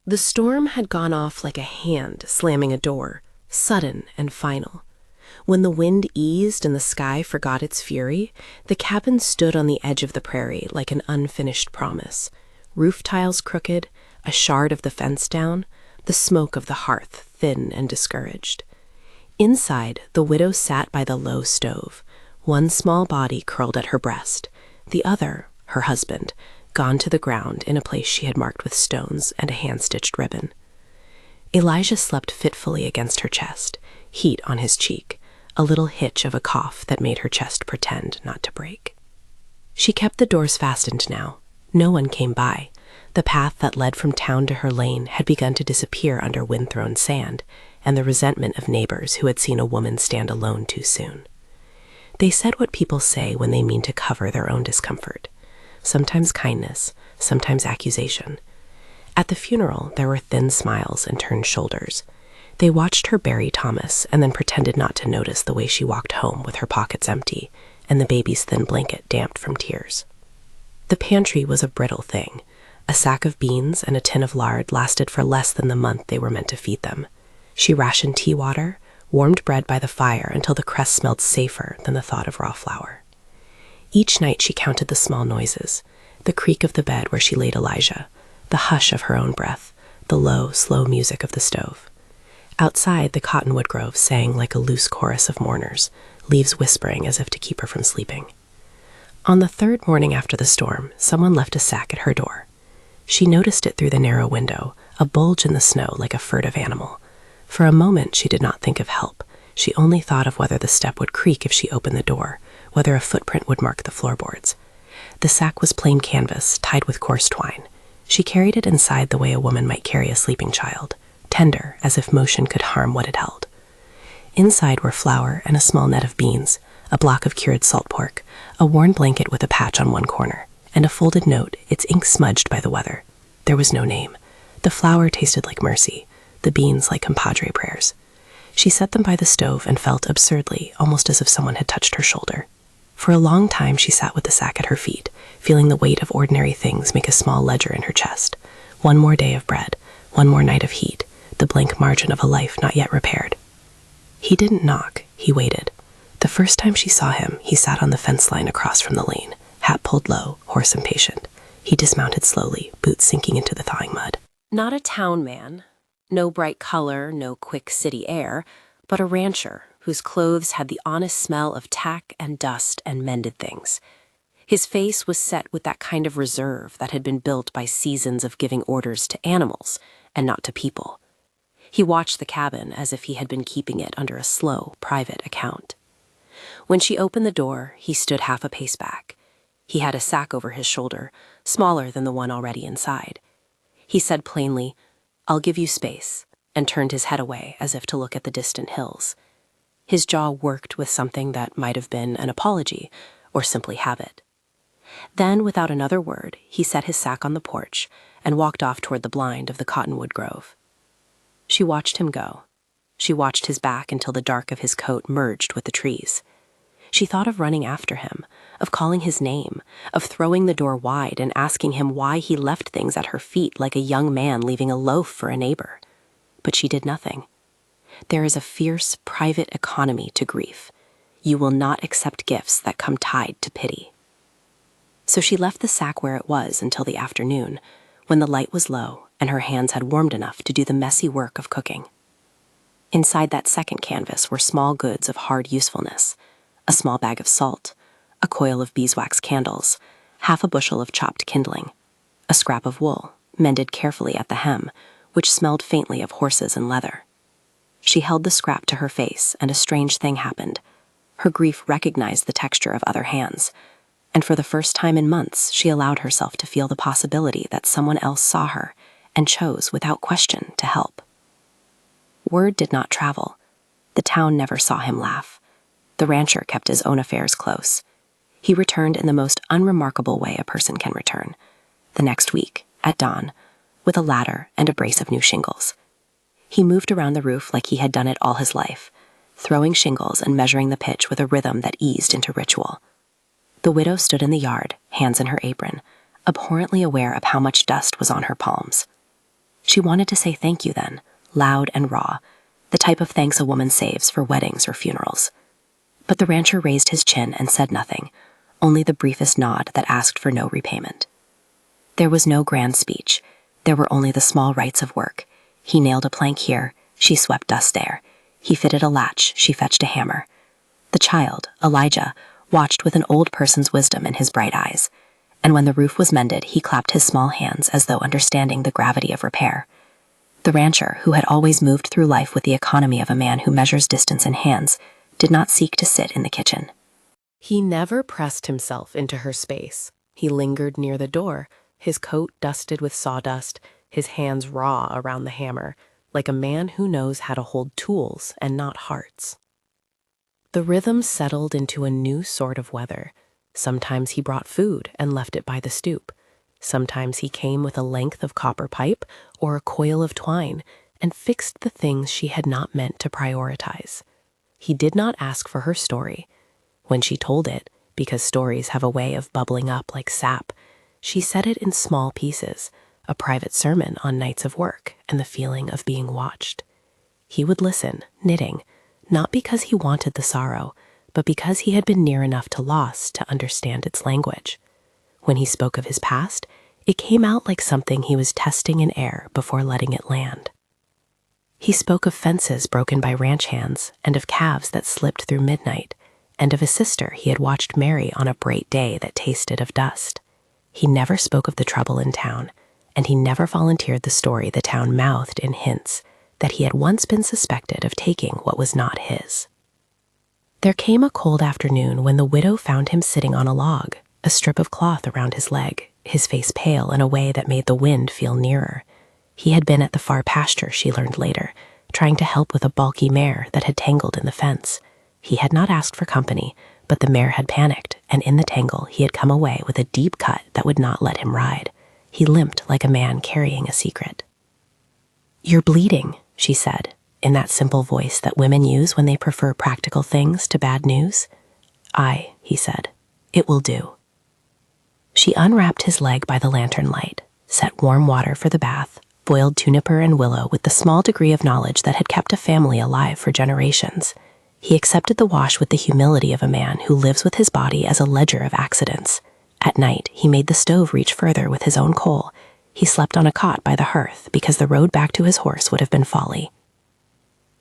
The storm had gone off like a hand slamming a door, sudden and final. When the wind eased and the sky forgot its fury, the cabin stood on the edge of the prairie like an unfinished promise. Roof tiles crooked, a shard of the fence down, the smoke of the hearth thin and discouraged. Inside, the widow sat by the low stove, one small body curled at her breast, the other, her husband, gone to the ground in a place she had marked with stones and a hand-stitched ribbon. Elijah slept fitfully against her chest, heat on his cheek, a little hitch of a cough that made her chest pretend not to break. She kept the doors fastened now. No one came by. The path that led from town to her lane had begun to disappear under wind-thrown sand, and the resentment of neighbors who had seen a woman stand alone too soon. They said what people say when they mean to cover their own discomfort. Sometimes kindness, sometimes accusation. At the funeral, there were thin smiles and turned shoulders. They watched her bury Thomas and then pretended not to notice the way she walked home with her pockets empty and the baby's thin blanket damped from tears. The pantry was a brittle thing. A sack of beans and a tin of lard lasted for less than the month they were meant to feed them. She rationed tea water, warmed bread by the fire until the crust smelled safer than the thought of raw flour. Each night she counted the small noises, the creak of the bed where she laid Elijah, the hush of her own breath, the low, slow music of the stove. Outside, the cottonwood grove sang like a loose chorus of mourners, leaves whispering as if to keep her from sleeping. On the third morning after the storm, someone left a sack at her door. She noticed it through the narrow window, a bulge in the snow like a furtive animal. For a moment she did not think of help. She only thought of whether the step would creak if she opened the door, whether a footprint would mark the floorboards. The sack was plain canvas, tied with coarse twine. She carried it inside the way a woman might carry a sleeping child, tender, as if motion could harm what it held. Inside were flour and a small net of beans, a block of cured salt pork, a worn blanket with a patch on one corner, and a folded note, its ink smudged by the weather. There was no name. The flour tasted like mercy, the beans like compadre prayers. She set them by the stove and felt absurdly, almost as if someone had touched her shoulder. For a long time she sat with the sack at her feet, feeling the weight of ordinary things make a small ledger in her chest. One more day of bread, one more night of heat, the blank margin of a life not yet repaired. He didn't knock, he waited. The first time she saw him, he sat on the fence line across from the lane, hat pulled low, horse impatient. He dismounted slowly, boots sinking into the thawing mud. Not a town man, no bright color, no quick city air, but a rancher whose clothes had the honest smell of tack and dust and mended things. His face was set with that kind of reserve that had been built by seasons of giving orders to animals and not to people. He watched the cabin as if he had been keeping it under a slow, private account. When she opened the door, he stood half a pace back. He had a sack over his shoulder, smaller than the one already inside. He said plainly, "I'll give you space," and turned his head away as if to look at the distant hills. His jaw worked with something that might have been an apology or simply habit. Then, without another word, he set his sack on the porch and walked off toward the blind of the cottonwood grove. She watched him go. She watched his back until the dark of his coat merged with the trees. She thought of running after him, of calling his name, of throwing the door wide and asking him why he left things at her feet like a young man leaving a loaf for a neighbor. But she did nothing. There is a fierce, private economy to grief. You will not accept gifts that come tied to pity. So she left the sack where it was until the afternoon, when the light was low and her hands had warmed enough to do the messy work of cooking. Inside that second canvas were small goods of hard usefulness, a small bag of salt, a coil of beeswax candles, half a bushel of chopped kindling, a scrap of wool, mended carefully at the hem, which smelled faintly of horses and leather. She held the scrap to her face, and a strange thing happened. Her grief recognized the texture of other hands, and for the first time in months she allowed herself to feel the possibility that someone else saw her and chose, without question, to help. Word did not travel. The town never saw him laugh. The rancher kept his own affairs close. He returned in the most unremarkable way a person can return, the next week, at dawn, with a ladder and a brace of new shingles. He moved around the roof like he had done it all his life, throwing shingles and measuring the pitch with a rhythm that eased into ritual. The widow stood in the yard, hands in her apron, abhorrently aware of how much dust was on her palms. She wanted to say thank you then, loud and raw, the type of thanks a woman saves for weddings or funerals. But the rancher raised his chin and said nothing, only the briefest nod that asked for no repayment. There was no grand speech. There were only the small rites of work. He nailed a plank here, she swept dust there. He fitted a latch, she fetched a hammer. The child, Elijah, watched with an old person's wisdom in his bright eyes, and when the roof was mended, he clapped his small hands as though understanding the gravity of repair. The rancher, who had always moved through life with the economy of a man who measures distance in hands, did not seek to sit in the kitchen. He never pressed himself into her space. He lingered near the door, his coat dusted with sawdust, his hands raw around the hammer, like a man who knows how to hold tools and not hearts. The rhythm settled into a new sort of weather. Sometimes he brought food and left it by the stoop. Sometimes he came with a length of copper pipe or a coil of twine and fixed the things she had not meant to prioritize. He did not ask for her story. When she told it, because stories have a way of bubbling up like sap, she said it in small pieces, a private sermon on nights of work and the feeling of being watched. He would listen, knitting, not because he wanted the sorrow, but because he had been near enough to loss to understand its language. When he spoke of his past, it came out like something he was testing in air before letting it land. He spoke of fences broken by ranch hands and of calves that slipped through midnight, and of a sister he had watched marry on a bright day that tasted of dust. He never spoke of the trouble in town, and he never volunteered the story the town mouthed in hints that he had once been suspected of taking what was not his. There came a cold afternoon when the widow found him sitting on a log, a strip of cloth around his leg, his face pale in a way that made the wind feel nearer. He had been at the far pasture, she learned later, trying to help with a balky mare that had tangled in the fence. He had not asked for company, but the mare had panicked, and in the tangle he had come away with a deep cut that would not let him ride. He limped like a man carrying a secret. "You're bleeding," she said, in that simple voice that women use when they prefer practical things to bad news. "Aye," he said, "it will do." She unwrapped his leg by the lantern light, set warm water for the bath, boiled juniper and willow with the small degree of knowledge that had kept a family alive for generations. He accepted the wash with the humility of a man who lives with his body as a ledger of accidents. At night, he made the stove reach further with his own coal. He slept on a cot by the hearth because the road back to his horse would have been folly.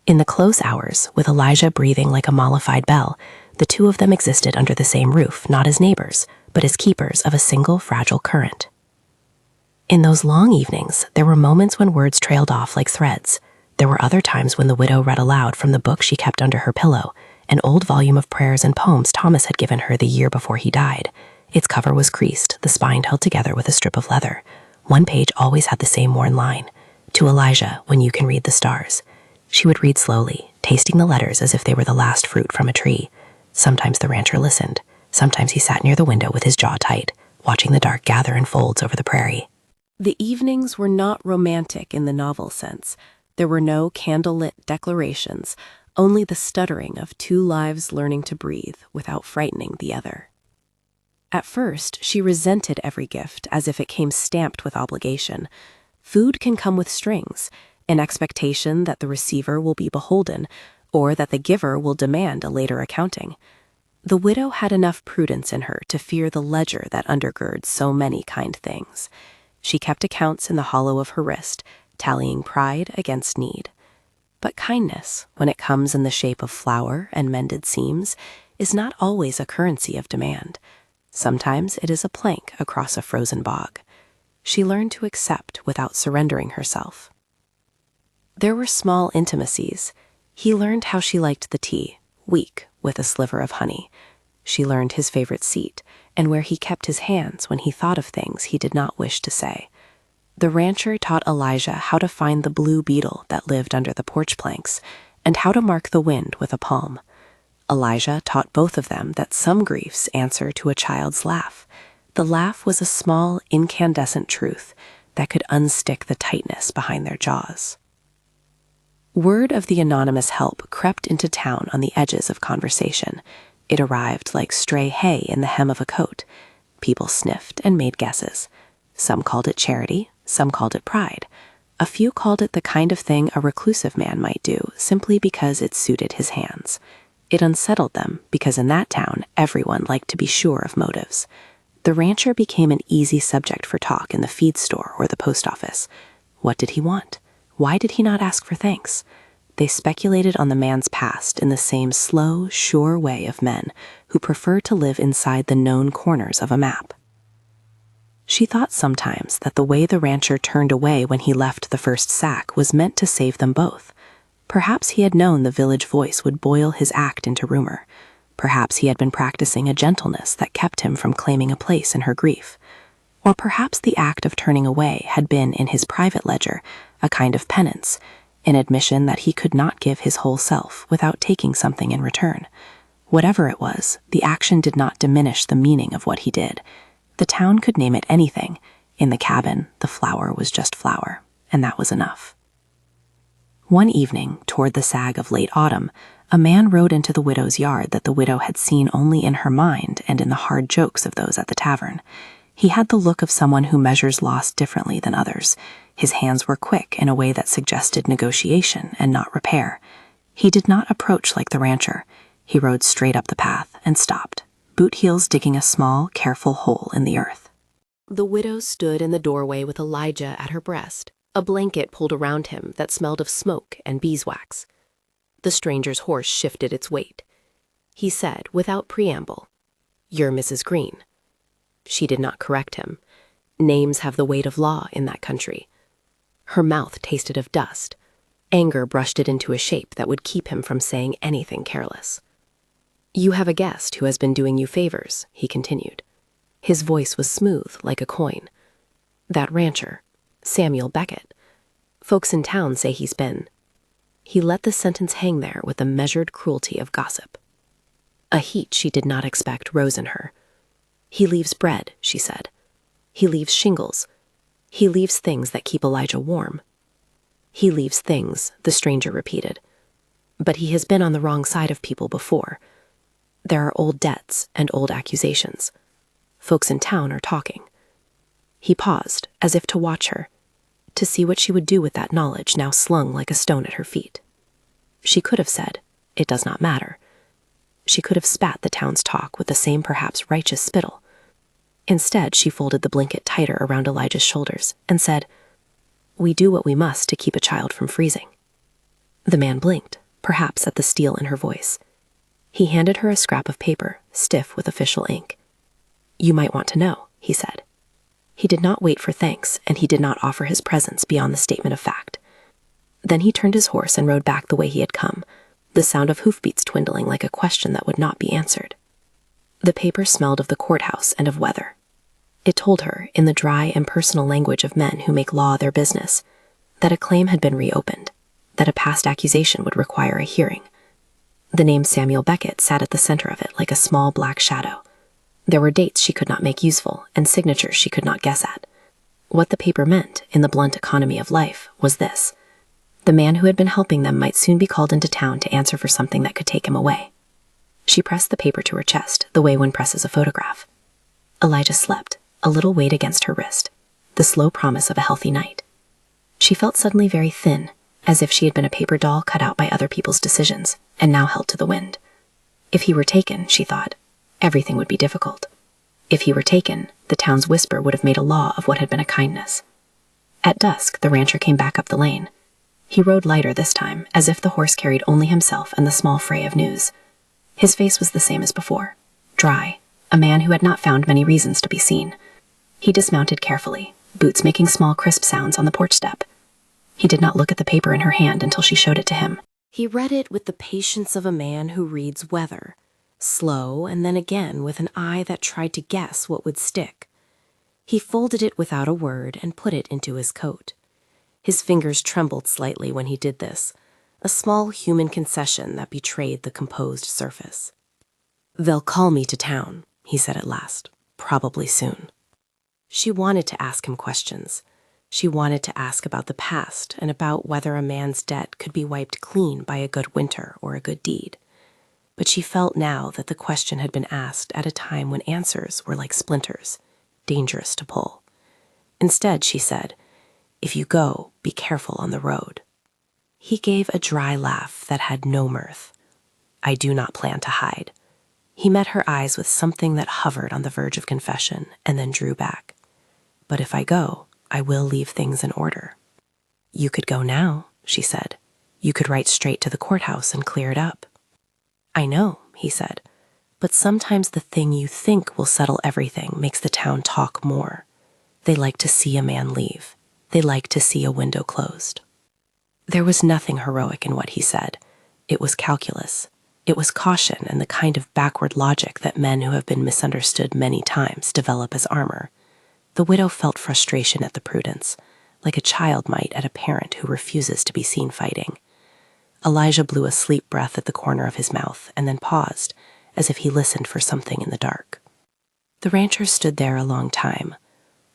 In the close hours, with Elijah breathing like a mollified bell, the two of them existed under the same roof, not as neighbors, but as keepers of a single fragile current. In those long evenings, there were moments when words trailed off like threads. There were other times when the widow read aloud from the book she kept under her pillow, an old volume of prayers and poems Thomas had given her the year before he died. Its cover was creased, the spine held together with a strip of leather. One page always had the same worn line, "To Elijah, when you can read the stars." She would read slowly, tasting the letters as if they were the last fruit from a tree. Sometimes the rancher listened. Sometimes he sat near the window with his jaw tight, watching the dark gather in folds over the prairie. The evenings were not romantic in the novel sense. There were no candlelit declarations, only the stuttering of two lives learning to breathe without frightening the other. At first, she resented every gift as if it came stamped with obligation. Food can come with strings, an expectation that the receiver will be beholden, or that the giver will demand a later accounting. The widow had enough prudence in her to fear the ledger that undergirds so many kind things. She kept accounts in the hollow of her wrist, tallying pride against need. But kindness, when it comes in the shape of flour and mended seams, is not always a currency of demand. Sometimes it is a plank across a frozen bog. She learned to accept without surrendering herself. There were small intimacies. He learned how she liked the tea, weak, with a sliver of honey. She learned his favorite seat, and where he kept his hands when he thought of things he did not wish to say. The rancher taught Elijah how to find the blue beetle that lived under the porch planks, and how to mark the wind with a palm. Elijah taught both of them that some griefs answer to a child's laugh. The laugh was a small, incandescent truth that could unstick the tightness behind their jaws. Word of the anonymous help crept into town on the edges of conversation. It arrived like stray hay in the hem of a coat. People sniffed and made guesses. Some called it charity, some called it pride. A few called it the kind of thing a reclusive man might do simply because it suited his hands. It unsettled them because in that town, everyone liked to be sure of motives. The rancher became an easy subject for talk in the feed store or the post office. What did he want? Why did he not ask for thanks? They speculated on the man's past in the same slow, sure way of men who prefer to live inside the known corners of a map. She thought sometimes that the way the rancher turned away when he left the first sack was meant to save them both. Perhaps he had known the village voice would boil his act into rumor. Perhaps he had been practicing a gentleness that kept him from claiming a place in her grief. Or perhaps the act of turning away had been in his private ledger a kind of penance, an admission that he could not give his whole self without taking something in return. Whatever it was, the action did not diminish the meaning of what he did. The town could name it anything. In the cabin, the flower was just flower, and that was enough. One evening, toward the sag of late autumn, a man rode into the widow's yard that the widow had seen only in her mind and in the hard jokes of those at the tavern. He had the look of someone who measures loss differently than others. His hands were quick in a way that suggested negotiation and not repair. He did not approach like the rancher. He rode straight up the path and stopped, boot heels digging a small, careful hole in the earth. The widow stood in the doorway with Elijah at her breast, a blanket pulled around him that smelled of smoke and beeswax. The stranger's horse shifted its weight. He said, without preamble, "You're Mrs. Green." She did not correct him. Names have the weight of law in that country. Her mouth tasted of dust. Anger brushed it into a shape that would keep him from saying anything careless. "You have a guest who has been doing you favors," he continued. His voice was smooth like a coin. "That rancher, Samuel Beckett. Folks in town say he's been—" He let the sentence hang there with the measured cruelty of gossip. A heat she did not expect rose in her. "He leaves bread," she said. "He leaves shingles. He leaves things that keep Elijah warm." "He leaves things," the stranger repeated. "But he has been on the wrong side of people before. There are old debts and old accusations. Folks in town are talking." He paused, as if to watch her, to see what she would do with that knowledge now slung like a stone at her feet. She could have said, "It does not matter." She could have spat the town's talk with the same perhaps righteous spittle. Instead, she folded the blanket tighter around Elijah's shoulders and said, "We do what we must to keep a child from freezing." The man blinked, perhaps at the steel in her voice. He handed her a scrap of paper, stiff with official ink. "You might want to know," he said. He did not wait for thanks, and he did not offer his presence beyond the statement of fact. Then he turned his horse and rode back the way he had come, the sound of hoofbeats dwindling like a question that would not be answered. The paper smelled of the courthouse and of weather. It told her, in the dry and personal language of men who make law their business, that a claim had been reopened, that a past accusation would require a hearing. The name Samuel Beckett sat at the center of it like a small black shadow. There were dates she could not make useful and signatures she could not guess at. What the paper meant, in the blunt economy of life, was this: the man who had been helping them might soon be called into town to answer for something that could take him away. She pressed the paper to her chest, the way one presses a photograph. Elijah slept, a little weight against her wrist, the slow promise of a healthy night. She felt suddenly very thin, as if she had been a paper doll cut out by other people's decisions, and now held to the wind. If he were taken, she thought, everything would be difficult. If he were taken, the town's whisper would have made a law of what had been a kindness. At dusk, the rancher came back up the lane. He rode lighter this time, as if the horse carried only himself and the small fray of news. His face was the same as before, dry, a man who had not found many reasons to be seen. He dismounted carefully, boots making small crisp sounds on the porch step. He did not look at the paper in her hand until she showed it to him. He read it with the patience of a man who reads weather, slow and then again with an eye that tried to guess what would stick. He folded it without a word and put it into his coat. His fingers trembled slightly when he did this, a small human concession that betrayed the composed surface. "They'll call me to town," he said at last, "probably soon." She wanted to ask him questions. She wanted to ask about the past and about whether a man's debt could be wiped clean by a good winter or a good deed. But she felt now that the question had been asked at a time when answers were like splinters, dangerous to pull. Instead, she said, If you go, be careful on the road." He gave a dry laugh that had no mirth. "I do not plan to hide." He met her eyes with something that hovered on the verge of confession and then drew back. "But if I go, I will leave things in order." "You could go now," she said. "You could write straight to the courthouse and clear it up." "I know," he said, "but sometimes the thing you think will settle everything makes the town talk more. They like to see a man leave. They like to see a window closed." There was nothing heroic in what he said. It was calculus. It was caution and the kind of backward logic that men who have been misunderstood many times develop as armor. The widow felt frustration at the prudence, like a child might at a parent who refuses to be seen fighting. Elijah blew a sleep breath at the corner of his mouth and then paused, as if he listened for something in the dark. The rancher stood there a long time.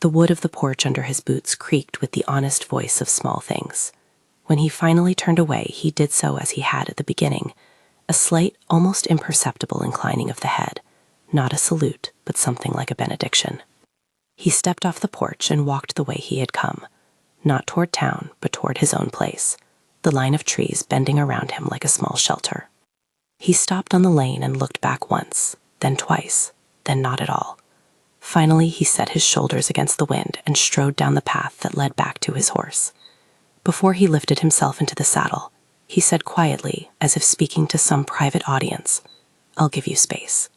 The wood of the porch under his boots creaked with the honest voice of small things. When he finally turned away, he did so as he had at the beginning, a slight, almost imperceptible inclining of the head, not a salute, but something like a benediction. He stepped off the porch and walked the way he had come, not toward town, but toward his own place, the line of trees bending around him like a small shelter. He stopped on the lane and looked back once, then twice, then not at all. Finally, he set his shoulders against the wind and strode down the path that led back to his horse. Before he lifted himself into the saddle, he said quietly, as if speaking to some private audience, "I'll give you space."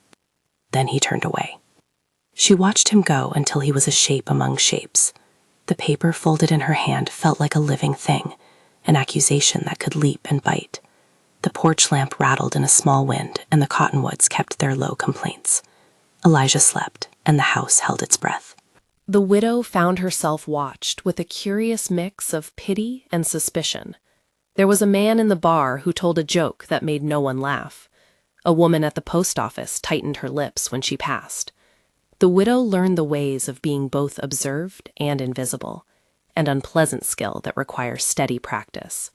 Then he turned away. She watched him go until he was a shape among shapes. The paper folded in her hand felt like a living thing, an accusation that could leap and bite. The porch lamp rattled in a small wind, and the cottonwoods kept their low complaints. Elijah slept, and the house held its breath. The widow found herself watched with a curious mix of pity and suspicion. There was a man in the bar who told a joke that made no one laugh. A woman at the post office tightened her lips when she passed. The widow learned the ways of being both observed and invisible, an unpleasant skill that requires steady practice.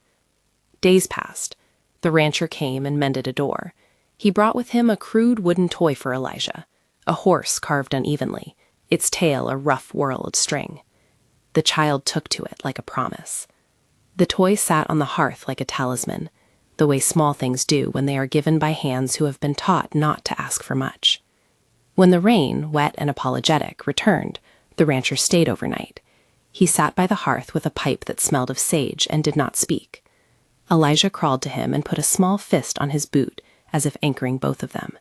Days passed. The rancher came and mended a door. He brought with him a crude wooden toy for Elijah, a horse carved unevenly, its tail a rough whirl of string. The child took to it like a promise. The toy sat on the hearth like a talisman, the way small things do when they are given by hands who have been taught not to ask for much. When the rain, wet and apologetic, returned, the rancher stayed overnight. He sat by the hearth with a pipe that smelled of sage and did not speak. Elijah crawled to him and put a small fist on his boot, as if anchoring both of them.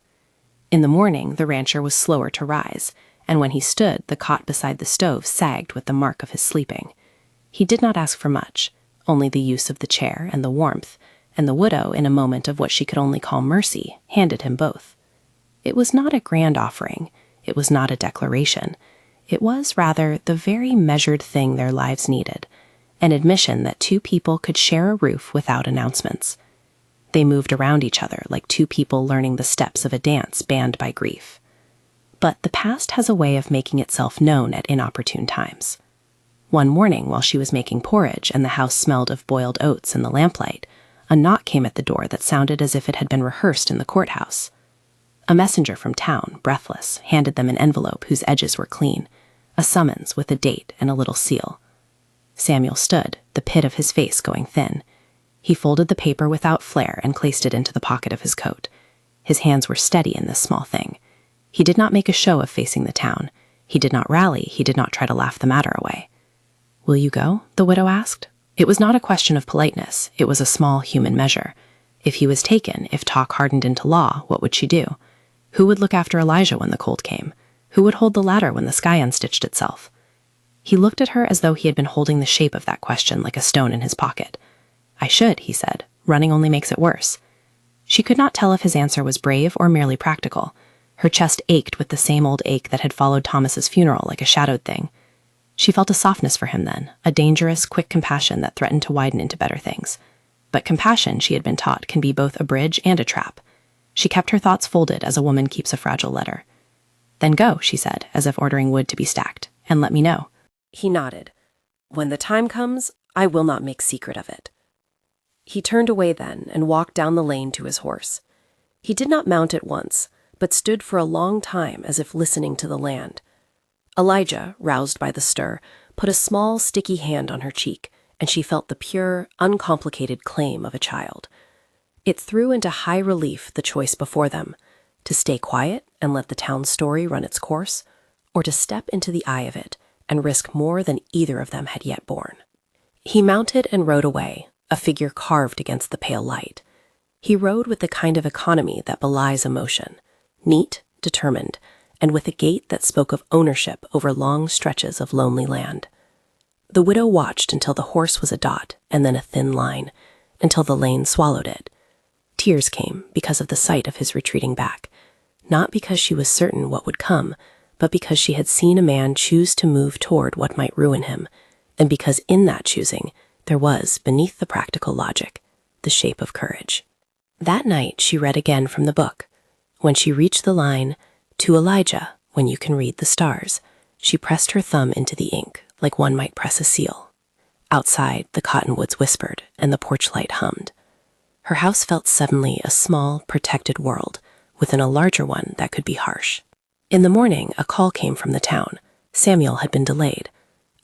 In the morning, the rancher was slower to rise, and when he stood, the cot beside the stove sagged with the mark of his sleeping. He did not ask for much, only the use of the chair and the warmth, and the widow, in a moment of what she could only call mercy, handed him both. It was not a grand offering. It was not a declaration. It was, rather, the very measured thing their lives needed, an admission that two people could share a roof without announcements. They moved around each other like two people learning the steps of a dance banned by grief. But the past has a way of making itself known at inopportune times. One morning, while she was making porridge and the house smelled of boiled oats in the lamplight, a knock came at the door that sounded as if it had been rehearsed in the courthouse. A messenger from town, breathless, handed them an envelope whose edges were clean, a summons with a date and a little seal. Samuel stood, the pit of his face going thin. He folded the paper without flair and placed it into the pocket of his coat. His hands were steady in this small thing. He did not make a show of facing the town. He did not rally. He did not try to laugh the matter away. "Will you go?" the widow asked. It was not a question of politeness. It was a small human measure. If he was taken, if talk hardened into law, what would she do? Who would look after Elijah when the cold came? Who would hold the ladder when the sky unstitched itself? He looked at her as though he had been holding the shape of that question like a stone in his pocket. "I should," he said. "Running only makes it worse." She could not tell if his answer was brave or merely practical. Her chest ached with the same old ache that had followed Thomas's funeral like a shadowed thing. She felt a softness for him then, a dangerous, quick compassion that threatened to widen into better things. But compassion, she had been taught, can be both a bridge and a trap. She kept her thoughts folded as a woman keeps a fragile letter. "Then go," she said, as if ordering wood to be stacked, "and let me know." He nodded. "When the time comes, I will not make secret of it." He turned away then and walked down the lane to his horse. He did not mount at once, but stood for a long time as if listening to the land. Elijah, roused by the stir, put a small, sticky hand on her cheek, and she felt the pure, uncomplicated claim of a child. It threw into high relief the choice before them, to stay quiet and let the town's story run its course, or to step into the eye of it and risk more than either of them had yet borne. He mounted and rode away, a figure carved against the pale light. He rode with the kind of economy that belies emotion, neat, determined, and with a gait that spoke of ownership over long stretches of lonely land. The widow watched until the horse was a dot and then a thin line, until the lane swallowed it. Tears came because of the sight of his retreating back, not because she was certain what would come, but because she had seen a man choose to move toward what might ruin him, and because in that choosing there was, beneath the practical logic, the shape of courage. That night she read again from the book. When she reached the line, "To Elijah, when you can read the stars," she pressed her thumb into the ink like one might press a seal. Outside, the cottonwoods whispered and the porch light hummed. Her house felt suddenly a small, protected world within a larger one that could be harsh. In the morning, a call came from the town. Samuel had been delayed.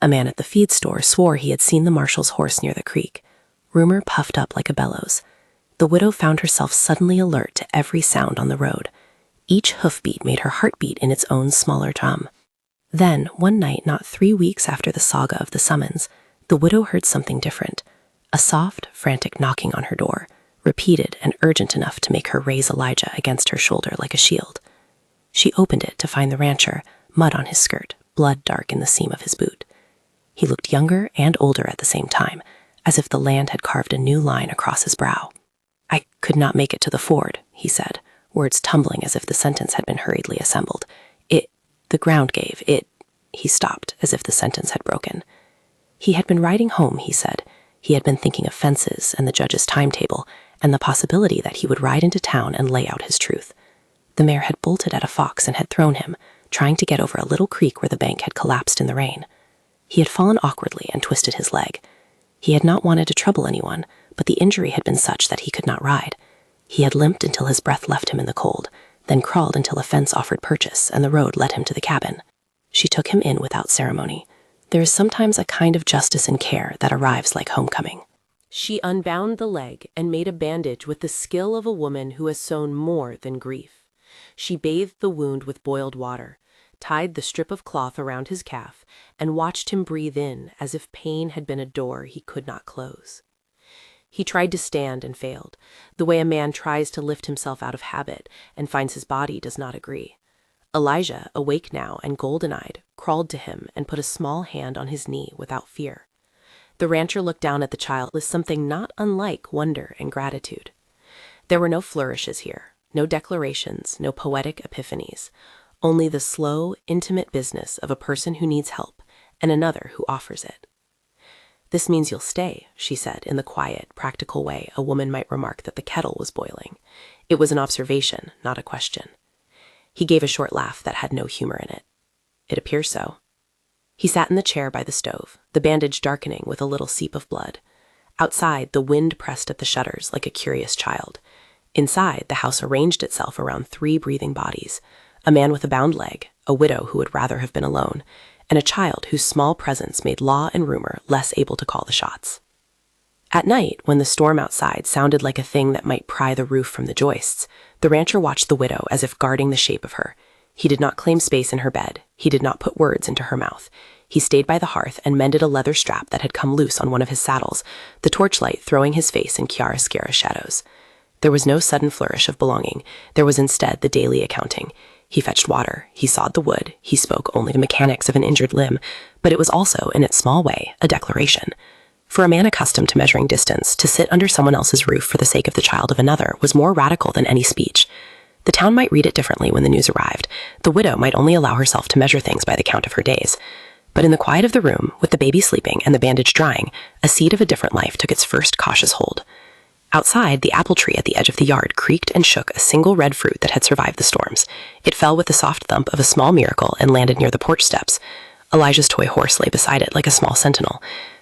A man at the feed store swore he had seen the marshal's horse near the creek. Rumor puffed up like a bellows. The widow found herself suddenly alert to every sound on the road. Each hoofbeat made her heart beat in its own smaller drum. Then, one night not 3 weeks after the saga of the summons, the widow heard something different. A soft, frantic knocking on her door, repeated and urgent enough to make her raise Elijah against her shoulder like a shield. She opened it to find the rancher, mud on his skirt, blood dark in the seam of his boot. He looked younger and older at the same time, as if the land had carved a new line across his brow. "I could not make it to the ford," he said, words tumbling as if the sentence had been hurriedly assembled. The ground gave. He stopped, as if the sentence had broken. He had been riding home, he said. He had been thinking of fences and the judge's timetable, and the possibility that he would ride into town and lay out his truth. The mare had bolted at a fox and had thrown him, trying to get over a little creek where the bank had collapsed in the rain. He had fallen awkwardly and twisted his leg. He had not wanted to trouble anyone, but the injury had been such that he could not ride. He had limped until his breath left him in the cold, then crawled until a fence offered purchase and the road led him to the cabin. She took him in without ceremony. There is sometimes a kind of justice and care that arrives like homecoming. She unbound the leg and made a bandage with the skill of a woman who has sown more than grief. She bathed the wound with boiled water, tied the strip of cloth around his calf, and watched him breathe in as if pain had been a door he could not close. He tried to stand and failed, the way a man tries to lift himself out of habit and finds his body does not agree. Elijah, awake now and golden-eyed, crawled to him and put a small hand on his knee without fear. The rancher looked down at the child with something not unlike wonder and gratitude. There were no flourishes here, no declarations, no poetic epiphanies, only the slow, intimate business of a person who needs help and another who offers it. "This means you'll stay," she said in the quiet, practical way a woman might remark that the kettle was boiling. It was an observation, not a question. He gave a short laugh that had no humor in it. "It appears so." He sat in the chair by the stove, the bandage darkening with a little seep of blood. Outside, the wind pressed at the shutters like a curious child. Inside, the house arranged itself around 3 breathing bodies, a man with a bound leg, a widow who would rather have been alone, and a child whose small presence made law and rumor less able to call the shots. At night, when the storm outside sounded like a thing that might pry the roof from the joists, the rancher watched the widow as if guarding the shape of her. He did not claim space in her bed. He did not put words into her mouth. He stayed by the hearth and mended a leather strap that had come loose on one of his saddles, the torchlight throwing his face in chiaroscuro shadows. There was no sudden flourish of belonging. There was instead the daily accounting. He fetched water, he sawed the wood, he spoke only the mechanics of an injured limb, but it was also, in its small way, a declaration. For a man accustomed to measuring distance, to sit under someone else's roof for the sake of the child of another was more radical than any speech. The town might read it differently when the news arrived. The widow might only allow herself to measure things by the count of her days. But in the quiet of the room, with the baby sleeping and the bandage drying, a seed of a different life took its first cautious hold. Outside, the apple tree at the edge of the yard creaked and shook a single red fruit that had survived the storms. It fell with the soft thump of a small miracle and landed near the porch steps. Elijah's toy horse lay beside it like a small sentinel.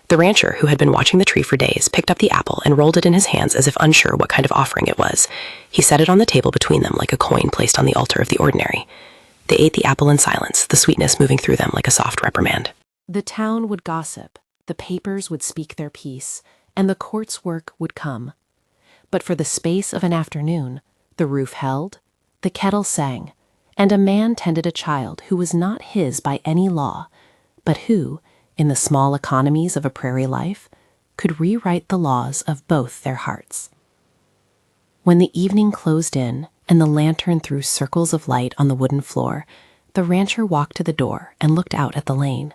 The rancher, who had been watching the tree for days, picked up the apple and rolled it in his hands as if unsure what kind of offering it was. He set it on the table between them like a coin placed on the altar of the ordinary. They ate the apple in silence, the sweetness moving through them like a soft reprimand. The town would gossip, the papers would speak their piece, and the court's work would come. But for the space of an afternoon, the roof held, the kettle sang, and a man tended a child who was not his by any law, but who, in the small economies of a prairie life, could rewrite the laws of both their hearts. When the evening closed in and the lantern threw circles of light on the wooden floor, the rancher walked to the door and looked out at the lane.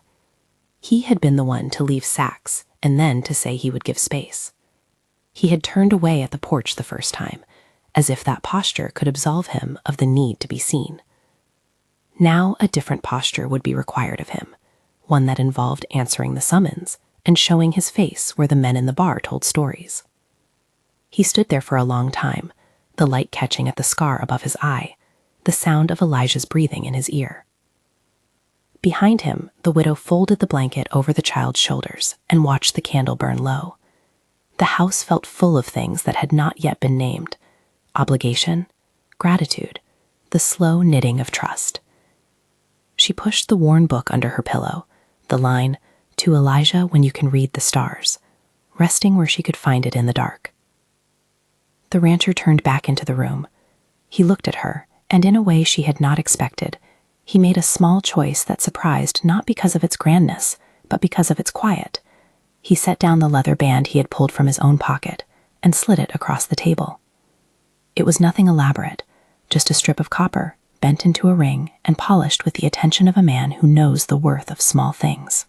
He had been the one to leave sacks and then to say he would give space. He had turned away at the porch the first time, as if that posture could absolve him of the need to be seen. Now a different posture would be required of him, one that involved answering the summons and showing his face where the men in the bar told stories. He stood there for a long time, the light catching at the scar above his eye, the sound of Elijah's breathing in his ear. Behind him, the widow folded the blanket over the child's shoulders and watched the candle burn low. The house felt full of things that had not yet been named: obligation, gratitude, the slow knitting of trust. She pushed the worn book under her pillow, the line, "To Elijah when you can read the stars," resting where she could find it in the dark. The rancher turned back into the room. He looked at her, and in a way she had not expected, he made a small choice that surprised not because of its grandness, but because of its quiet. He set down the leather band he had pulled from his own pocket and slid it across the table. It was nothing elaborate, just a strip of copper, bent into a ring and polished with the attention of a man who knows the worth of small things.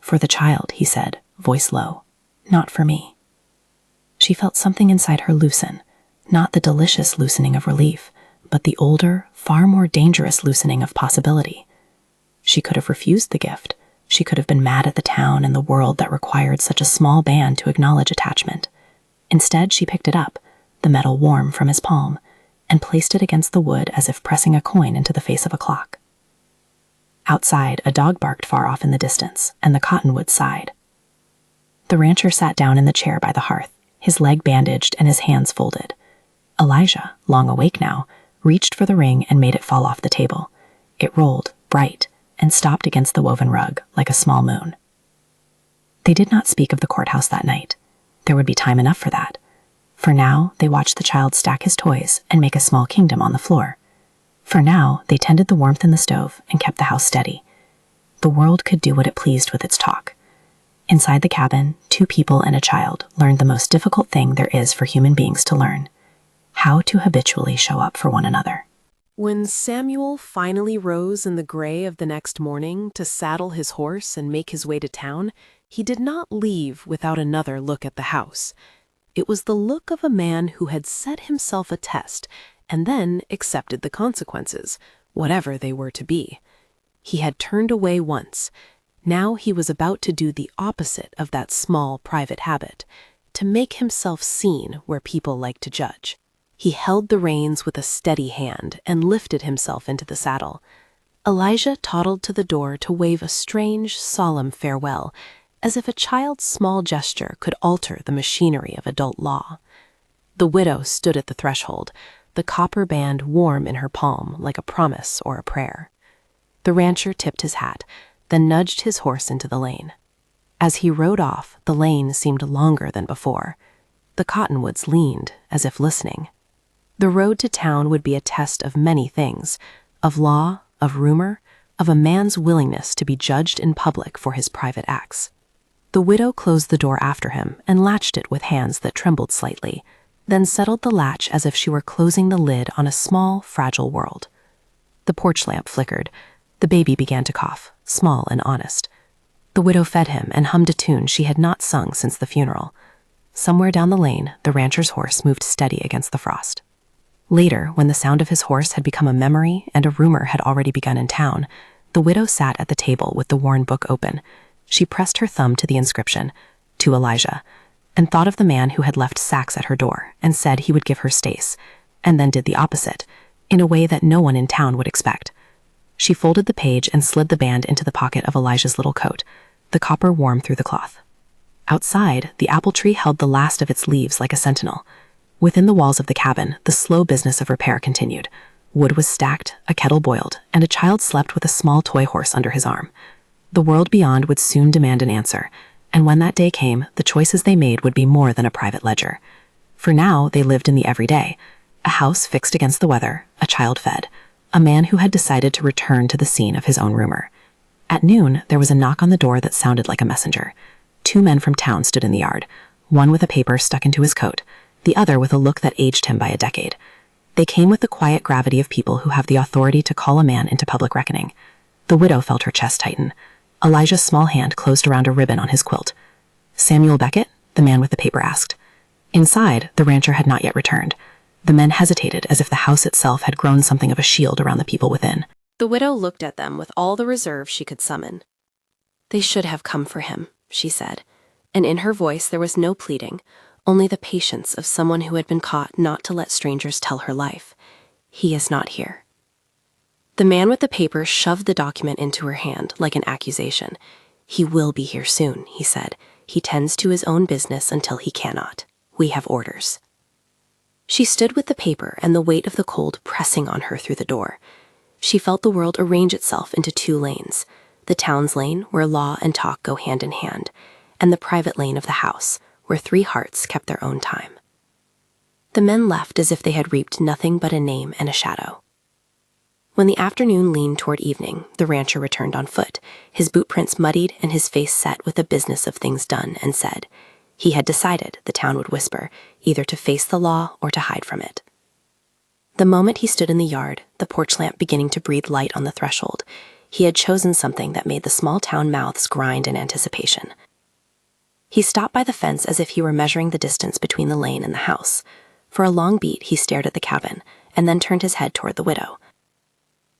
"For the child," he said, voice low, "not for me." She felt something inside her loosen, not the delicious loosening of relief, but the older, far more dangerous loosening of possibility. She could have refused the gift. She could have been mad at the town and the world that required such a small band to acknowledge attachment. Instead, she picked it up, the metal warm from his palm, and placed it against the wood as if pressing a coin into the face of a clock. Outside, a dog barked far off in the distance, and the cottonwoods sighed. The rancher sat down in the chair by the hearth, his leg bandaged and his hands folded. Elijah, long awake now, reached for the ring and made it fall off the table. It rolled, bright, and stopped against the woven rug, like a small moon. They did not speak of the courthouse that night. There would be time enough for that. For now, they watched the child stack his toys and make a small kingdom on the floor. For now, they tended the warmth in the stove and kept the house steady. The world could do what it pleased with its talk. Inside the cabin, 2 people and a child learned the most difficult thing there is for human beings to learn: how to habitually show up for one another. When Samuel finally rose in the gray of the next morning to saddle his horse and make his way to town, he did not leave without another look at the house. It was the look of a man who had set himself a test and then accepted the consequences, whatever they were to be. He had turned away once. Now he was about to do the opposite of that small private habit, to make himself seen where people like to judge. He held the reins with a steady hand and lifted himself into the saddle. Elijah toddled to the door to wave a strange, solemn farewell, as if a child's small gesture could alter the machinery of adult law. The widow stood at the threshold, the copper band warm in her palm like a promise or a prayer. The rancher tipped his hat, then nudged his horse into the lane. As he rode off, the lane seemed longer than before. The cottonwoods leaned, as if listening. The road to town would be a test of many things: of law, of rumor, of a man's willingness to be judged in public for his private acts. The widow closed the door after him and latched it with hands that trembled slightly, then settled the latch as if she were closing the lid on a small, fragile world. The porch lamp flickered. The baby began to cough, small and honest. The widow fed him and hummed a tune she had not sung since the funeral. Somewhere down the lane, the rancher's horse moved steady against the frost. Later, when the sound of his horse had become a memory and a rumor had already begun in town, the widow sat at the table with the worn book open. She pressed her thumb to the inscription, "To Elijah," and thought of the man who had left sacks at her door and said he would give her Stace, and then did the opposite, in a way that no one in town would expect. She folded the page and slid the band into the pocket of Elijah's little coat, the copper warm through the cloth. Outside, the apple tree held the last of its leaves like a sentinel. Within the walls of the cabin, the slow business of repair continued. Wood was stacked, a kettle boiled, and a child slept with a small toy horse under his arm. The world beyond would soon demand an answer, and when that day came, the choices they made would be more than a private ledger. For now, they lived in the everyday. A house fixed against the weather, a child fed, a man who had decided to return to the scene of his own rumor. At noon, there was a knock on the door that sounded like a messenger. 2 men from town stood in the yard, one with a paper stuck into his coat, the other with a look that aged him by a decade. They came with the quiet gravity of people who have the authority to call a man into public reckoning. The widow felt her chest tighten. Elijah's small hand closed around a ribbon on his quilt. "Samuel Beckett?" the man with the paper asked. Inside, the rancher had not yet returned. The men hesitated as if the house itself had grown something of a shield around the people within. The widow looked at them with all the reserve she could summon. "They should have come for him," she said, and in her voice there was no pleading, only the patience of someone who had been caught not to let strangers tell her life. "He is not here." The man with the paper shoved the document into her hand like an accusation. "He will be here soon," he said. "He tends to his own business until he cannot. We have orders." She stood with the paper and the weight of the cold pressing on her through the door. She felt the world arrange itself into 2 lanes, the town's lane where law and talk go hand in hand, and the private lane of the house where 3 hearts kept their own time. The men left as if they had reaped nothing but a name and a shadow. When the afternoon leaned toward evening, the rancher returned on foot, his boot prints muddied and his face set with the business of things done, and said, he had decided, the town would whisper, either to face the law or to hide from it. The moment he stood in the yard, the porch lamp beginning to breathe light on the threshold, he had chosen something that made the small town mouths grind in anticipation. He stopped by the fence as if he were measuring the distance between the lane and the house. For a long beat, he stared at the cabin, and then turned his head toward the widow.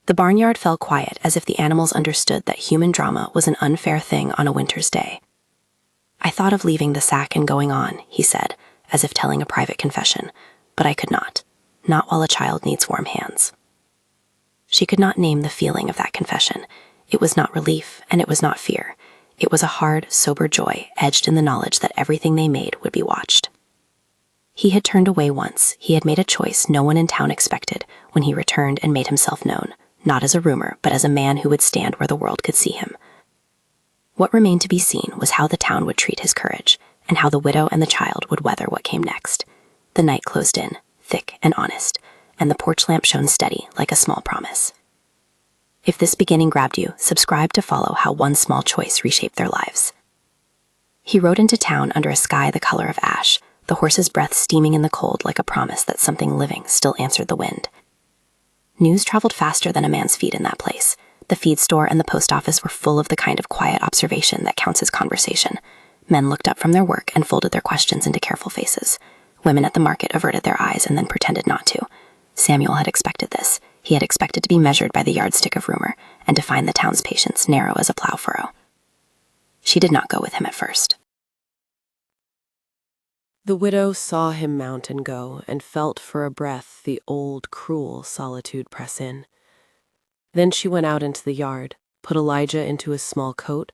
The barnyard fell quiet as if the animals understood that human drama was an unfair thing on a winter's day. "I thought of leaving the sack and going on," he said, as if telling a private confession, "but I could not while a child needs warm hands." She could not name the feeling of that confession. It was not relief, and it was not fear. It was a hard, sober joy, edged in the knowledge that everything they made would be watched. He had turned away once. He had made a choice no one in town expected when he returned and made himself known, not as a rumor, but as a man who would stand where the world could see him. What remained to be seen was how the town would treat his courage, and how the widow and the child would weather what came next. The night closed in, thick and honest, and the porch lamp shone steady like a small promise. If this beginning grabbed you, subscribe to follow how one small choice reshaped their lives. He rode into town under a sky the color of ash, the horse's breath steaming in the cold like a promise that something living still answered the wind. News traveled faster than a man's feet in that place. The feed store and the post office were full of the kind of quiet observation that counts as conversation. Men looked up from their work and folded their questions into careful faces. Women at the market averted their eyes and then pretended not to. Samuel had expected this. He had expected to be measured by the yardstick of rumor and to find the town's patience narrow as a plow furrow. She did not go with him at first. The widow saw him mount and go, and felt for a breath the old, cruel solitude press in. Then she went out into the yard, put Elijah into his small coat,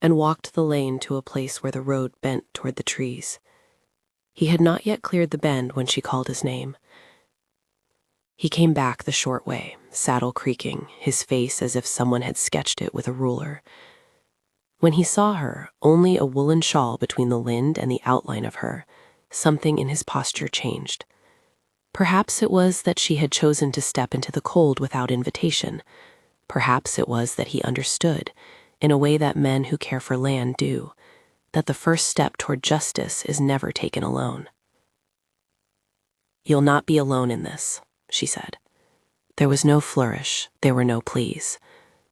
and walked the lane to a place where the road bent toward the trees. He had not yet cleared the bend when she called his name. He came back the short way, saddle creaking, his face as if someone had sketched it with a ruler. When he saw her, only a woolen shawl between the lind and the outline of her, something in his posture changed. Perhaps it was that she had chosen to step into the cold without invitation. Perhaps it was that he understood, in a way that men who care for land do, that the first step toward justice is never taken alone. "You'll not be alone in this," she said. There was no flourish, there were no pleas.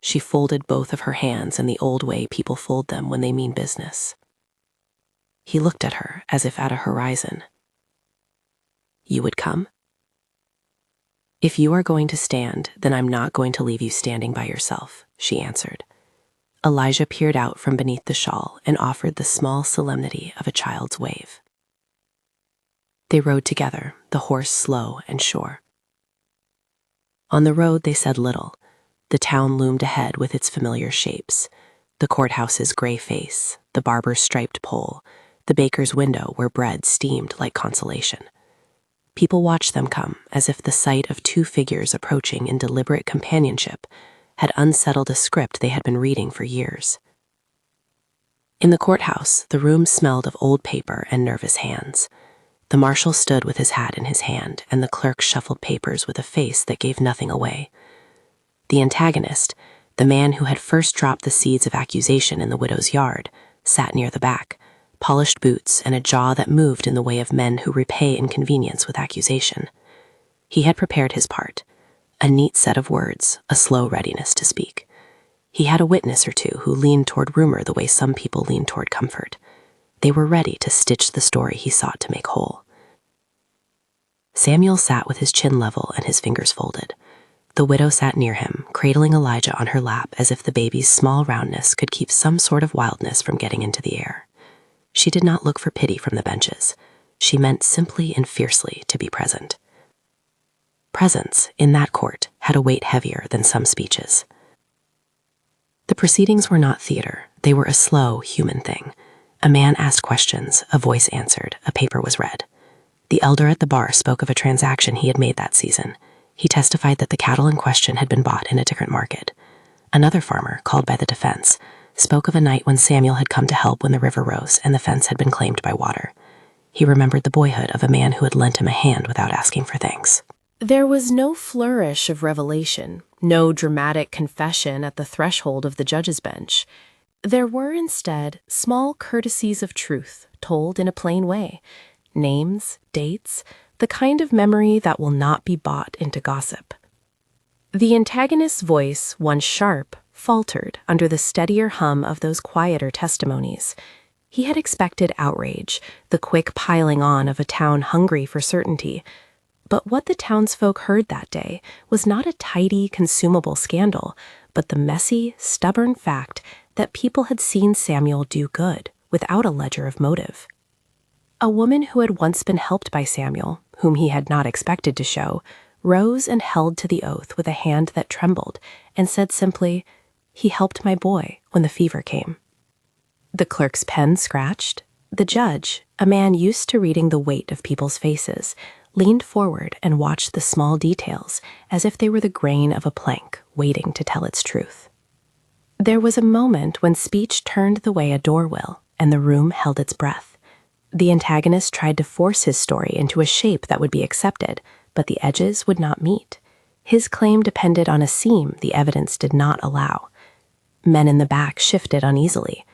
She folded both of her hands in the old way people fold them when they mean business. He looked at her as if at a horizon. "You would come?" "If you are going to stand, then I'm not going to leave you standing by yourself," she answered. Elijah peered out from beneath the shawl and offered the small solemnity of a child's wave. They rode together, the horse slow and sure. On the road they said little. The town loomed ahead with its familiar shapes, the courthouse's gray face, the barber's striped pole, the baker's window where bread steamed like consolation. People watched them come as if the sight of 2 figures approaching in deliberate companionship had unsettled a script they had been reading for years. In the courthouse, the room smelled of old paper and nervous hands. The marshal stood with his hat in his hand, and the clerk shuffled papers with a face that gave nothing away. The antagonist, the man who had first dropped the seeds of accusation in the widow's yard, sat near the back, polished boots and a jaw that moved in the way of men who repay inconvenience with accusation. He had prepared his part, a neat set of words, a slow readiness to speak. He had a witness or two who leaned toward rumor the way some people lean toward comfort. They were ready to stitch the story he sought to make whole. Samuel sat with his chin level and his fingers folded. The widow sat near him, cradling Elijah on her lap as if the baby's small roundness could keep some sort of wildness from getting into the air. She did not look for pity from the benches. She meant simply and fiercely to be present. Presence, in that court, had a weight heavier than some speeches. The proceedings were not theater. They were a slow, human thing. A man asked questions, a voice answered, a paper was read. The elder at the bar spoke of a transaction he had made that season. He testified that the cattle in question had been bought in a different market. Another farmer, called by the defense, spoke of a night when Samuel had come to help when the river rose and the fence had been claimed by water. He remembered the boyhood of a man who had lent him a hand without asking for thanks. There was no flourish of revelation, no dramatic confession at the threshold of the judge's bench. There were instead small courtesies of truth told in a plain way. Names, dates, the kind of memory that will not be bought into gossip. The antagonist's voice, once sharp, faltered under the steadier hum of those quieter testimonies. He had expected outrage, the quick piling on of a town hungry for certainty. But what the townsfolk heard that day was not a tidy, consumable scandal, but the messy, stubborn fact that people had seen Samuel do good without a ledger of motive. A woman who had once been helped by Samuel, whom he had not expected to show, rose and held to the oath with a hand that trembled and said simply, "He helped my boy when the fever came." The clerk's pen scratched. The judge, a man used to reading the weight of people's faces, leaned forward and watched the small details as if they were the grain of a plank waiting to tell its truth. There was a moment when speech turned the way a door will, and the room held its breath. The antagonist tried to force his story into a shape that would be accepted, but the edges would not meet. His claim depended on a seam the evidence did not allow. Men in the back shifted uneasily.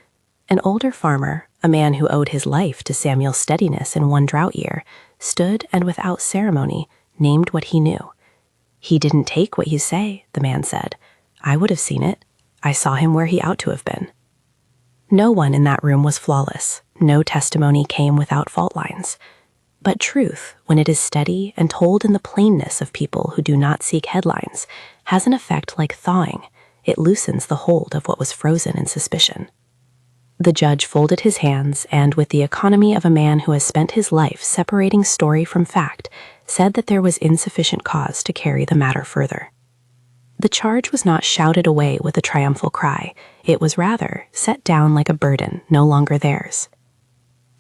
An older farmer, a man who owed his life to Samuel's steadiness in one drought year, stood and without ceremony named what he knew. "He didn't take what you say," the man said. "I would have seen it. I saw him where he ought to have been." No one in that room was flawless. No testimony came without fault lines. But truth, when it is steady and told in the plainness of people who do not seek headlines, has an effect like thawing. It loosens the hold of what was frozen in suspicion. The judge folded his hands and, with the economy of a man who has spent his life separating story from fact, said that there was insufficient cause to carry the matter further. The charge was not shouted away with a triumphal cry. It was rather set down like a burden no longer theirs.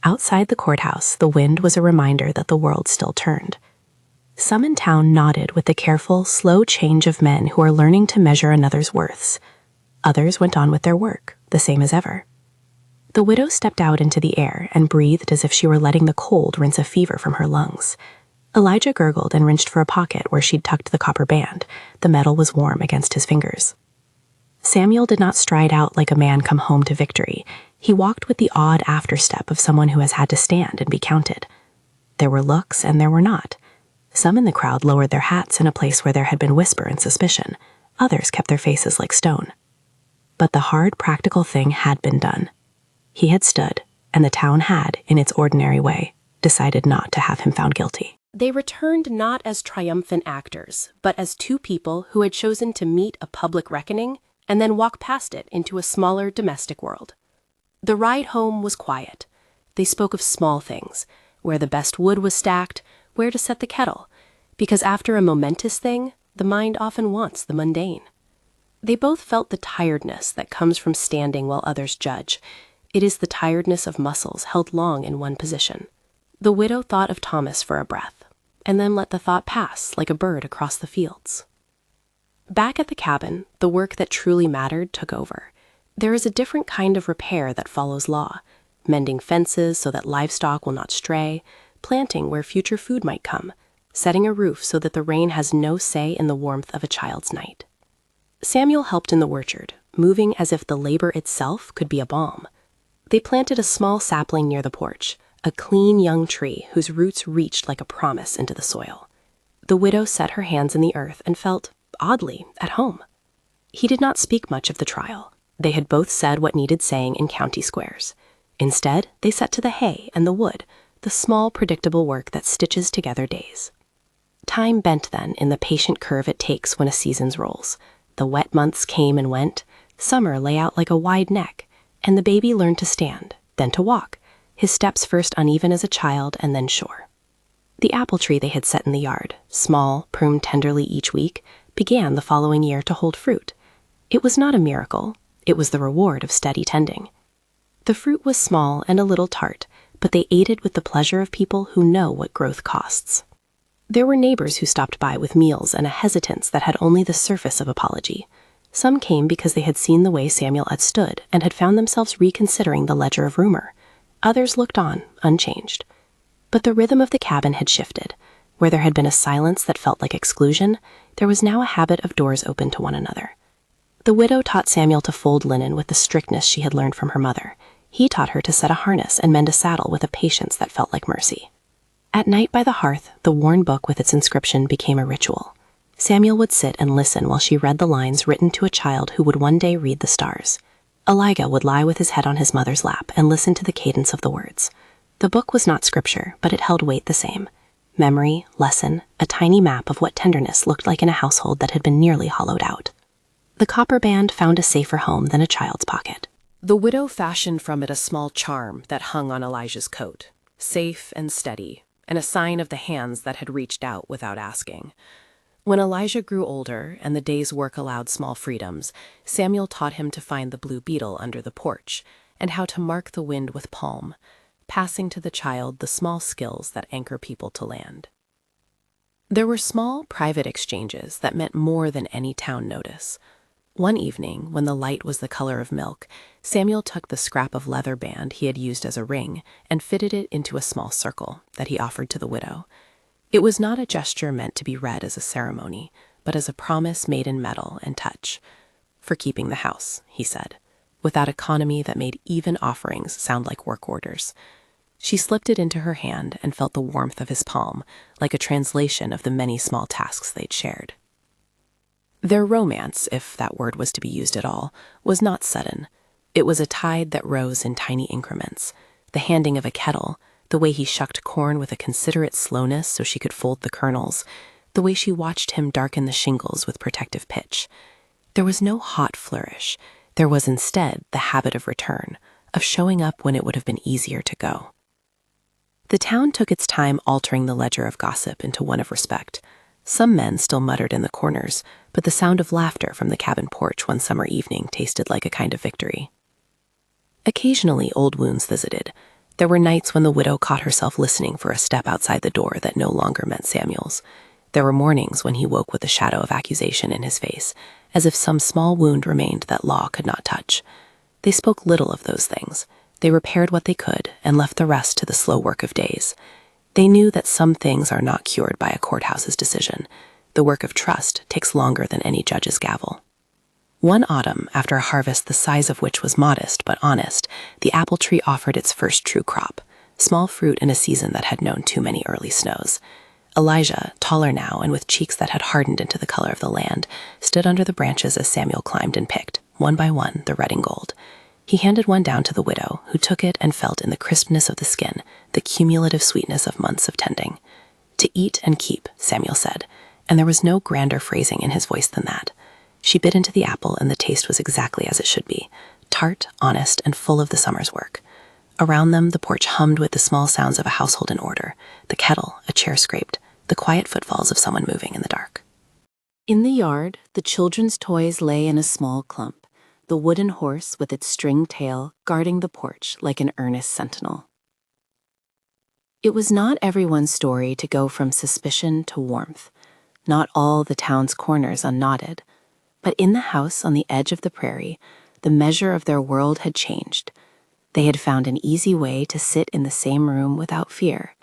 Outside the courthouse, the wind was a reminder that the world still turned. Some in town nodded with the careful, slow change of men who are learning to measure another's worths. Others went on with their work, the same as ever. The widow stepped out into the air and breathed as if she were letting the cold rinse a fever from her lungs. Elijah gurgled and reached for a pocket where she'd tucked the copper band. The metal was warm against his fingers. Samuel did not stride out like a man come home to victory. He walked with the odd afterstep of someone who has had to stand and be counted. There were looks and there were not. Some in the crowd lowered their hats in a place where there had been whisper and suspicion. Others kept their faces like stone. But the hard, practical thing had been done. He had stood, and the town had, in its ordinary way, decided not to have him found guilty. They returned not as triumphant actors, but as two people who had chosen to meet a public reckoning and then walk past it into a smaller domestic world. The ride home was quiet. They spoke of small things, where the best wood was stacked, where to set the kettle, because after a momentous thing, the mind often wants the mundane. They both felt the tiredness that comes from standing while others judge. It is the tiredness of muscles held long in one position. The widow thought of Thomas for a breath, and then let the thought pass like a bird across the fields. Back at the cabin, the work that truly mattered took over. There is a different kind of repair that follows law: mending fences so that livestock will not stray, planting where future food might come, setting a roof so that the rain has no say in the warmth of a child's night. Samuel helped in the orchard, moving as if the labor itself could be a balm. They planted a small sapling near the porch, a clean young tree whose roots reached like a promise into the soil. The widow set her hands in the earth and felt, oddly, at home. He did not speak much of the trial. They had both said what needed saying in county squares. Instead, they set to the hay and the wood, the small, predictable work that stitches together days. Time bent then in the patient curve it takes when a season rolls. The wet months came and went, summer lay out like a wide neck, and the baby learned to stand, then to walk, his steps first uneven as a child and then sure. The apple tree they had set in the yard, small, pruned tenderly each week, began the following year to hold fruit. It was not a miracle, it was the reward of steady tending. The fruit was small and a little tart, but they aided with the pleasure of people who know what growth costs. There were neighbors who stopped by with meals and a hesitance that had only the surface of apology. Some came because they had seen the way Samuel had stood and had found themselves reconsidering the ledger of rumor. Others looked on, unchanged. But the rhythm of the cabin had shifted. Where there had been a silence that felt like exclusion, there was now a habit of doors open to one another. The widow taught Samuel to fold linen with the strictness she had learned from her mother. He taught her to set a harness and mend a saddle with a patience that felt like mercy. At night by the hearth, the worn book with its inscription became a ritual. Samuel would sit and listen while she read the lines written to a child who would one day read the stars. Elijah would lie with his head on his mother's lap and listen to the cadence of the words. The book was not scripture, but it held weight the same. Memory, lesson, a tiny map of what tenderness looked like in a household that had been nearly hollowed out. The copper band found a safer home than a child's pocket. The widow fashioned from it a small charm that hung on Elijah's coat, safe and steady, and a sign of the hands that had reached out without asking. When Elijah grew older and the day's work allowed small freedoms, Samuel taught him to find the blue beetle under the porch and how to mark the wind with palm, passing to the child the small skills that anchor people to land. There were small, private exchanges that meant more than any town notice. One evening, when the light was the color of milk, Samuel took the scrap of leather band he had used as a ring and fitted it into a small circle that he offered to the widow. It was not a gesture meant to be read as a ceremony, but as a promise made in metal and touch. For keeping the house, he said, with that economy that made even offerings sound like work orders. She slipped it into her hand and felt the warmth of his palm, like a translation of the many small tasks they'd shared. Their romance, if that word was to be used at all, was not sudden. It was a tide that rose in tiny increments. The handing of a kettle, the way he shucked corn with a considerate slowness so she could fold the kernels, the way she watched him darken the shingles with protective pitch. There was no hot flourish. There was instead the habit of return, of showing up when it would have been easier to go. The town took its time altering the ledger of gossip into one of respect. Some men still muttered in the corners, but the sound of laughter from the cabin porch one summer evening tasted like a kind of victory. Occasionally, old wounds visited. There were nights when the widow caught herself listening for a step outside the door that no longer meant Samuel's. There were mornings when he woke with a shadow of accusation in his face, as if some small wound remained that law could not touch. They spoke little of those things. They repaired what they could and left the rest to the slow work of days. They knew that some things are not cured by a courthouse's decision. The work of trust takes longer than any judge's gavel. One autumn, after a harvest the size of which was modest but honest, the apple tree offered its first true crop, small fruit in a season that had known too many early snows. Elijah, taller now and with cheeks that had hardened into the color of the land, stood under the branches as Samuel climbed and picked, one by one, the red and gold. He handed one down to the widow, who took it and felt in the crispness of the skin, the cumulative sweetness of months of tending. "To eat and keep," Samuel said, and there was no grander phrasing in his voice than that. She bit into the apple and the taste was exactly as it should be, tart, honest, and full of the summer's work. Around them, the porch hummed with the small sounds of a household in order, the kettle, a chair scraped, the quiet footfalls of someone moving in the dark. In the yard, the children's toys lay in a small clump, the wooden horse with its string tail guarding the porch like an earnest sentinel. It was not everyone's story to go from suspicion to warmth, not all the town's corners unknotted, but in the house on the edge of the prairie, the measure of their world had changed. They had found an easy way to sit in the same room without fear.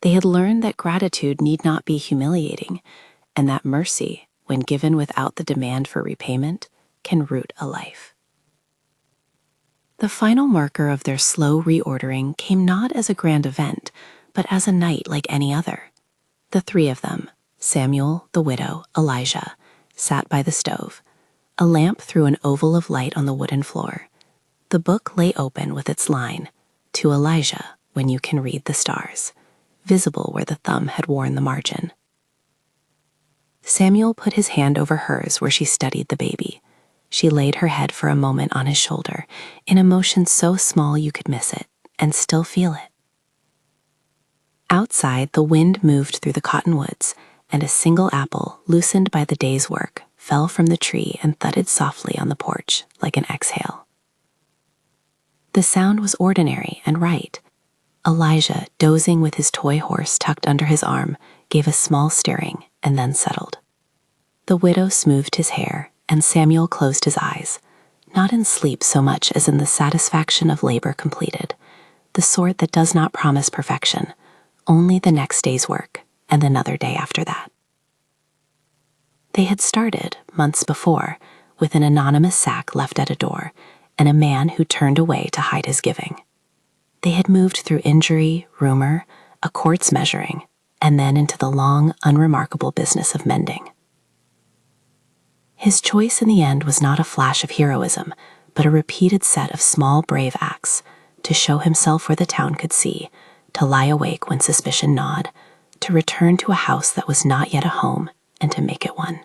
They had learned that gratitude need not be humiliating, and that mercy, when given without the demand for repayment, can root a life. The final marker of their slow reordering came not as a grand event, but as a night like any other. The three of them, Samuel, the widow, Elijah, sat by the stove. A lamp threw an oval of light on the wooden floor. The book lay open with its line, "To Elijah, when you can read the stars," visible where the thumb had worn the margin. Samuel put his hand over hers where she studied the baby. She laid her head for a moment on his shoulder, in a motion so small you could miss it, and still feel it. Outside, the wind moved through the cottonwoods, and a single apple, loosened by the day's work, fell from the tree and thudded softly on the porch like an exhale. The sound was ordinary and right. Elijah, dozing with his toy horse tucked under his arm, gave a small stirring and then settled. The widow smoothed his hair, and Samuel closed his eyes, not in sleep so much as in the satisfaction of labor completed, the sort that does not promise perfection, only the next day's work and another day after that. They had started, months before, with an anonymous sack left at a door and a man who turned away to hide his giving. They had moved through injury, rumor, a quartz measuring, and then into the long, unremarkable business of mending. His choice in the end was not a flash of heroism, but a repeated set of small, brave acts to show himself where the town could see, to lie awake when suspicion gnawed, to return to a house that was not yet a home, and to make it one.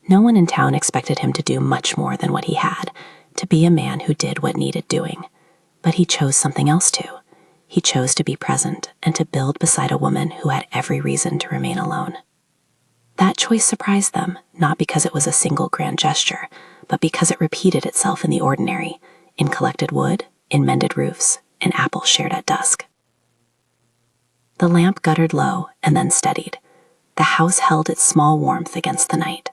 No one in town expected him to do much more than what he had, to be a man who did what needed doing. But he chose something else too. He chose to be present and to build beside a woman who had every reason to remain alone. That choice surprised them, not because it was a single grand gesture, but because it repeated itself in the ordinary, in collected wood, in mended roofs, in apples shared at dusk. The lamp guttered low and then steadied. The house held its small warmth against the night.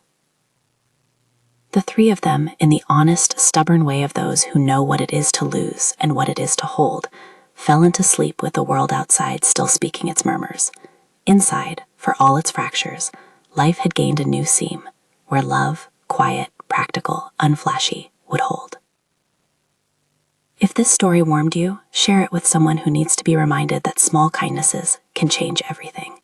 The three of them, in the honest, stubborn way of those who know what it is to lose and what it is to hold, fell into sleep with the world outside still speaking its murmurs. Inside, for all its fractures, life had gained a new seam, where love, quiet, practical, unflashy, would hold. If this story warmed you, share it with someone who needs to be reminded that small kindnesses can change everything.